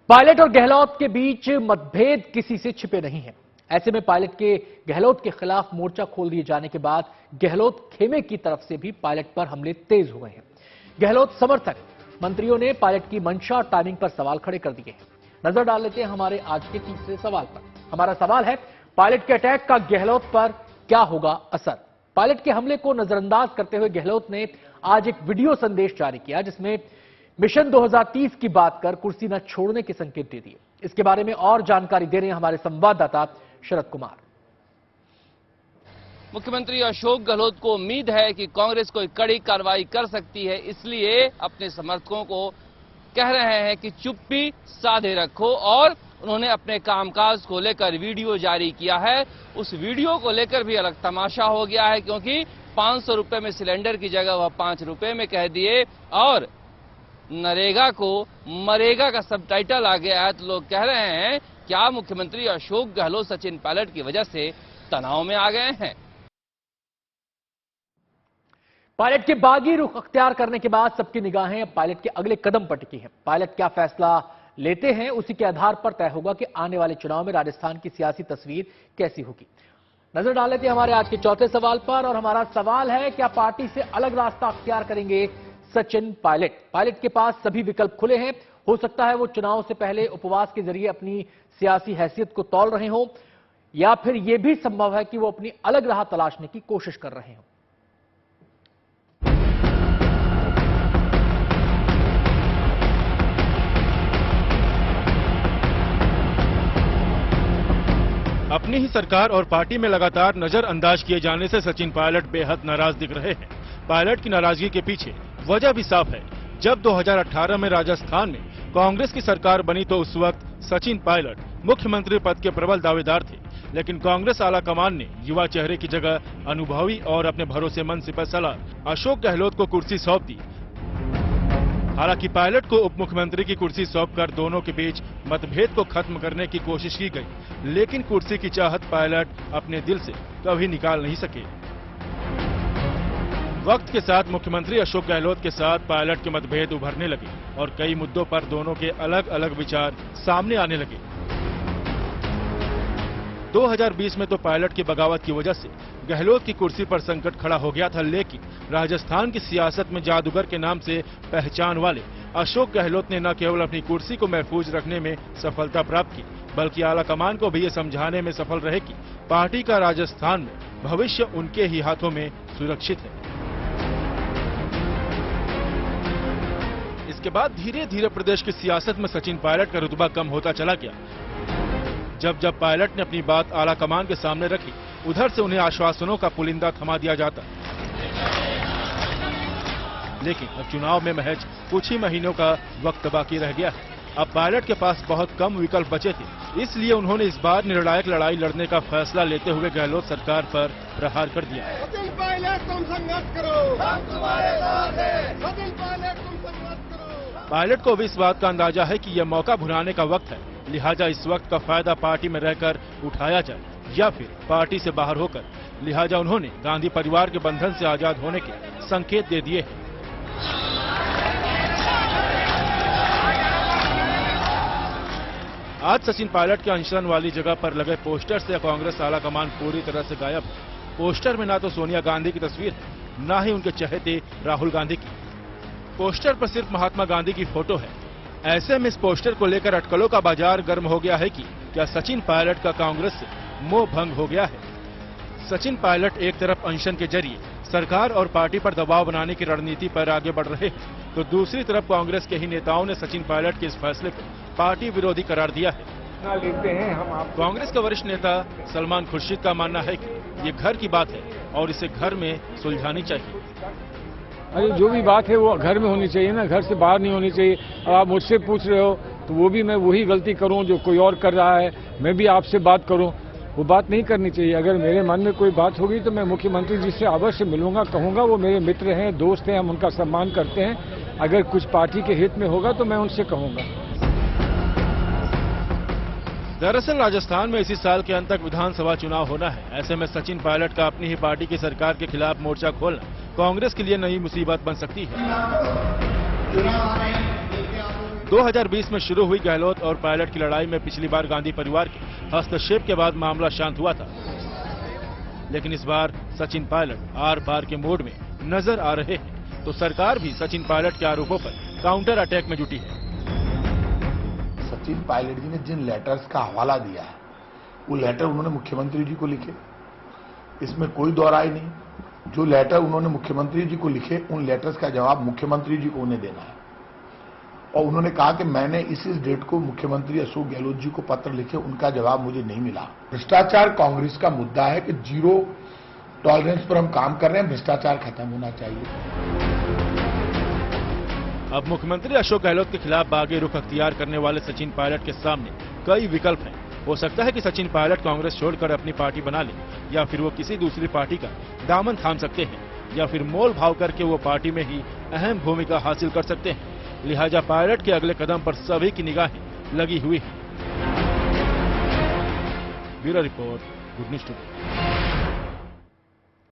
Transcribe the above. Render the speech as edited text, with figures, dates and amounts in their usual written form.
Pilot और गहलोत के बीच मतभेद किसी से छिपे नहीं है। ऐसे में पायलट के गहलोत के खिलाफ मोर्चा खोल दिए जाने के बाद गहलोत खेमे की तरफ से भी पायलट पर हमले तेज हो गए हैं। गहलोत समर्थक मंत्रियों ने पायलट की मंशा और टाइमिंग पर सवाल खड़े कर दिए हैं। नजर डाल लेते हैं हमारे आज के तीसरे सवाल पर। हमारा सवाल है, पायलट के अटैक का गहलोत पर क्या होगा असर। पायलट के हमले को नजरअंदाज करते हुए गहलोत ने आज एक वीडियो संदेश जारी किया, जिसमें मिशन 2030 की बात कर कुर्सी न छोड़ने के संकेत दे दिए। इसके बारे में और जानकारी दे रहे हैं हमारे संवाददाता शरद कुमार। मुख्यमंत्री अशोक गहलोत को उम्मीद है कि कांग्रेस कोई कड़ी कार्रवाई कर सकती है, इसलिए अपने समर्थकों को कह रहे हैं कि चुप्पी साधे रखो। और उन्होंने अपने कामकाज को लेकर वीडियो जारी किया है। उस वीडियो को लेकर भी अलग तमाशा हो गया है, क्योंकि 500 रुपए में सिलेंडर की जगह वह 5 रुपए में कह दिए और नरेगा को मरेगा का सबटाइटल आ गया है। तो लोग कह रहे हैं, क्या मुख्यमंत्री अशोक गहलोत सचिन पायलट की वजह से तनाव में आ गए हैं? पायलट के बागी रुख अख्तियार करने के बाद सबकी निगाहें अब पायलट के अगले कदम पर टिकी हैं। पायलट क्या फैसला लेते हैं, उसी के आधार पर तय होगा कि आने वाले चुनाव में राजस्थान की सियासी तस्वीर कैसी होगी। नजर डाल लेते हैं हमारे आज के चौथे सवाल पर, और हमारा सवाल है, क्या पार्टी से अलग रास्ता अख्तियार करेंगे सचिन पायलट। पायलट के पास सभी विकल्प खुले हैं। हो सकता है वो चुनाव से पहले उपवास के जरिए अपनी सियासी हैसियत को तौल रहे हों, या फिर यह भी संभव है कि वो अपनी अलग राह तलाशने की कोशिश कर रहे हों। अपनी ही सरकार और पार्टी में लगातार नजरअंदाज किए जाने से सचिन पायलट बेहद नाराज दिख रहे हैं। पायलट की नाराजगी के पीछे वजह भी साफ है। जब 2018 में राजस्थान में कांग्रेस की सरकार बनी तो उस वक्त सचिन पायलट मुख्यमंत्री पद के प्रबल दावेदार थे, लेकिन कांग्रेस आला कमान ने युवा चेहरे की जगह अनुभवी और अपने भरोसेमंद सिपहसालार अशोक गहलोत को कुर्सी सौंप दी। हालांकि पायलट को उप मुख्यमंत्री की कुर्सी सौंपकर दोनों के बीच मतभेद को खत्म करने की कोशिश की गई, लेकिन कुर्सी की चाहत पायलट अपने दिल से कभी निकाल नहीं सके। वक्त के साथ मुख्यमंत्री अशोक गहलोत के साथ पायलट के मतभेद उभरने लगे और कई मुद्दों पर दोनों के अलग अलग विचार सामने आने लगे। 2020 में तो पायलट की बगावत की वजह से गहलोत की कुर्सी पर संकट खड़ा हो गया था, लेकिन राजस्थान की सियासत में जादूगर के नाम से पहचान वाले अशोक गहलोत ने न केवल अपनी कुर्सी को महफूज रखने में सफलता प्राप्त की, बल्कि आला कमान को भी ये समझाने में सफल रहे कि पार्टी का राजस्थान में भविष्य उनके ही हाथों में सुरक्षित है। इसके बाद धीरे धीरे प्रदेश की सियासत में सचिन पायलट का रुतबा कम होता चला गया। जब जब पायलट ने अपनी बात आला कमान के सामने रखी, उधर से उन्हें आश्वासनों का पुलिंदा थमा दिया जाता। लेकिन अब चुनाव में महज कुछ ही महीनों का वक्त बाकी रह गया है। अब पायलट के पास बहुत कम विकल्प बचे थे, इसलिए उन्होंने इस बार निर्णायक लड़ाई लड़ने का फैसला लेते हुए गहलोत सरकार पर प्रहार कर दिया। सचिन पायलट तुम संघर्ष करो, हम तुम्हारे साथ हैं। सचिन पायलट तुम संघर्ष करो। पायलट को भी इस बात का अंदाजा है कि यह मौका भुनाने का वक्त है, लिहाजा इस वक्त का फायदा पार्टी में रहकर उठाया जाए या फिर पार्टी से बाहर होकर। लिहाजा उन्होंने गांधी परिवार के बंधन से आजाद होने के संकेत दे दिए हैं। आज सचिन पायलट के अनशन वाली जगह पर लगे पोस्टर से कांग्रेस आला कमान पूरी तरह से गायब है। पोस्टर में ना तो सोनिया गांधी की तस्वीर है, ना ही उनके चहेते राहुल गांधी की। पोस्टर पर सिर्फ महात्मा गांधी की फोटो है। ऐसे में इस पोस्टर को लेकर अटकलों का बाजार गर्म हो गया है कि क्या सचिन पायलट का कांग्रेस से मोह भंग हो गया है। सचिन पायलट एक तरफ अनशन के जरिए सरकार और पार्टी पर दबाव बनाने की रणनीति पर आगे बढ़ रहे हैं, तो दूसरी तरफ कांग्रेस के ही नेताओं ने सचिन पायलट के इस फैसले को पार्टी विरोधी करार दिया है। कांग्रेस के वरिष्ठ नेता सलमान खुर्शीद का मानना है कि ये घर की बात है और इसे घर में सुलझानी चाहिए। अरे जो भी बात है वो घर में होनी चाहिए ना, घर से बाहर नहीं होनी चाहिए। अब आप मुझसे पूछ रहे हो तो वो भी मैं वही गलती करूं जो कोई और कर रहा है, मैं भी आपसे बात करूं, वो बात नहीं करनी चाहिए। अगर मेरे मन में कोई बात होगी तो मैं मुख्यमंत्री जी से अवश्य मिलूंगा, कहूंगा। वो मेरे मित्र हैं, दोस्त हैं, हम उनका सम्मान करते हैं। अगर कुछ पार्टी के हित में होगा तो मैं उनसे कहूंगा। दरअसल राजस्थान में इसी साल के अंत तक विधानसभा चुनाव होना है। ऐसे में सचिन पायलट का अपनी ही पार्टी की सरकार के खिलाफ मोर्चा खोलना कांग्रेस के लिए नई मुसीबत बन सकती है। 2020 में शुरू हुई गहलोत और पायलट की लड़ाई में पिछली बार गांधी परिवार के हस्तक्षेप के बाद मामला शांत हुआ था, लेकिन इस बार सचिन पायलट आर पार के मोड में नजर आ रहे हैं, तो सरकार भी सचिन पायलट के आरोपों पर काउंटर अटैक में जुटी है। सचिन पायलट जी ने जिन लेटर्स का हवाला दिया है, वो लेटर उन्होंने मुख्यमंत्री जी को लिखे, इसमें कोई दो राय नहीं। जो लेटर उन्होंने मुख्यमंत्री जी को लिखे, उन लेटर्स का जवाब मुख्यमंत्री जी को उन्हें देना है। और उन्होंने कहा कि मैंने इस डेट को मुख्यमंत्री अशोक गहलोत जी को पत्र लिखे, उनका जवाब मुझे नहीं मिला। भ्रष्टाचार कांग्रेस का मुद्दा है कि जीरो टॉलरेंस पर हम काम कर रहे हैं, भ्रष्टाचार खत्म होना चाहिए। अब मुख्यमंत्री अशोक गहलोत के खिलाफ बागी रुख अख्तियार करने वाले सचिन पायलट के सामने कई विकल्प हैं। हो सकता है कि सचिन पायलट कांग्रेस छोड़कर अपनी पार्टी बना ले, या फिर वो किसी दूसरी पार्टी का दामन थाम सकते हैं, या फिर मोल भाव करके वो पार्टी में ही अहम भूमिका हासिल कर सकते हैं। लिहाजा पायलट के अगले कदम पर सभी की निगाहें लगी हुई हैं। Bureau report, good news today.